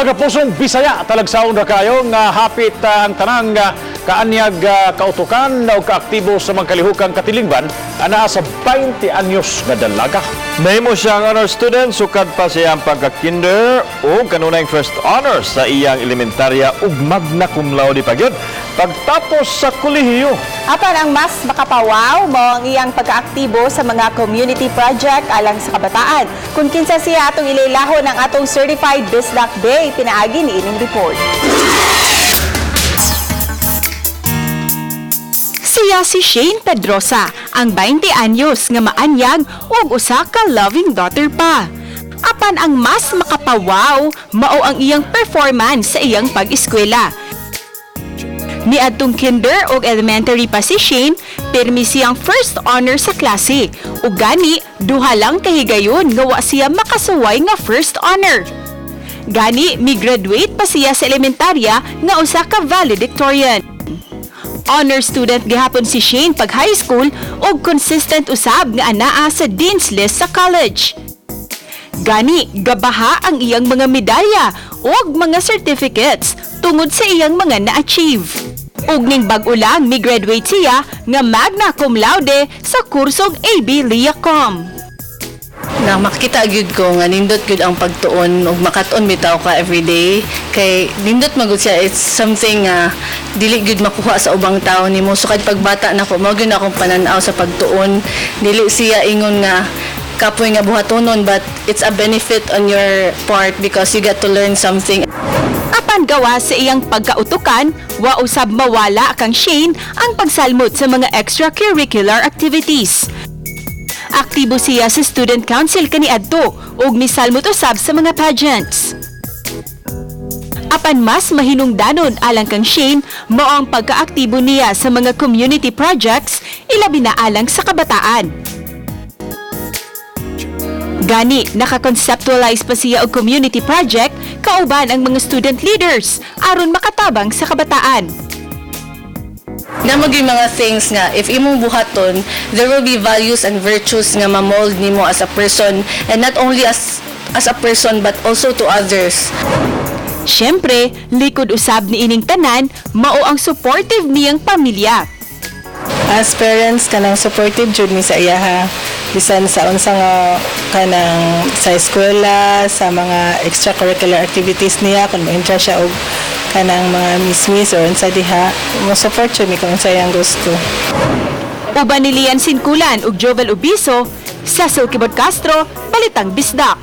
Mga kapusong Bisaya, talagsaon na kayo nga hapit ang tanang kaanyag kautukan o kaaktibo sa mga kalihukang katilingban ana sa 20 anyos nga dalaga. Nahimo siyang honor student, sukad pa siyang pagka-kinder o kanunay first honors sa iyang elementarya ug magna cum laude pagyud pagtapos sa kolehiyo. Apan ang mas makapawaw mo ang iyang pagkaaktibo sa mga community project alang sa kabataan. Kung kinsa siya atong ilaylahon ng atong Certified Bisdak Day, pinaagi ni ining report. Siya si Shane Pedrosa, ang 20 anyos nga maanyag ug usa ka loving daughter pa. Apan ang mas makapawaw mao ang iyang performance sa iyang pag-eskwela. Niadtong kinder ug elementary pa si Shane, pirmi siyang first honor sa klase. Ug gani, duha lang kahigayon nga wa siya makasuway nga first honor. Gani, mi-graduate pa siya sa elementarya nga usa ka valedictorian. Honor student gihapon si Shane pag high school ug consistent usab nga anaa sa dean's list sa college. Gani, gabaha ang iyang mga medalya ug mga certificates tungod sa iyang mga na-achieve. Ug ning bag-o lang mi-graduate siya nga magna cum laude sa kursong AB Liacom. Na makita gyud ko nga nindot gyud ang pagtuon ug makaton bitaw ka everyday kay nindot magud siya. It's something dili gyud makuha sa ubang tawo nimo. Sukad pagbata nako mao gyud akong pananaw sa pagtuon. Dili siya ingon nga kapoy nga buhatonon, but it's a benefit on your part because you get to learn something. Apan gawa sa iyang pagkautukan, wa usab mawala kang Shane ang pagsalmot sa mga extracurricular activities. Aktibo siya sa student council kaniadto ug misalmot usab sa mga pageants. Apan mas mahinungdanon alang kang Shane mao ang pagkaaktibo niya sa mga community projects ilabi na alang sa kabataan. Gani, nakakonceptualize pa siya og community project kauban ang mga student leaders aron makatabang sa kabataan. Namag yung mga things nga, if imong buhaton, there will be values and virtues nga ma-mold nimo as a person, and not only as a person but also to others. Siyempre, likod usab ni ining tanan, mao ang supportive niyang pamilya. As parents, kanang supportive jud mi sa iya ha. Bisan sa unsa nga kanang sa eskwela, sa mga extracurricular activities niya, kung ma-interest siya og kanang mga miss or unsa diha, mo support jud mi kung unsa iyang gusto. Uban ni Lian Sinkulan ug Jovel Ubiso, Cecil Kibot Castro, Balitang Bisdak.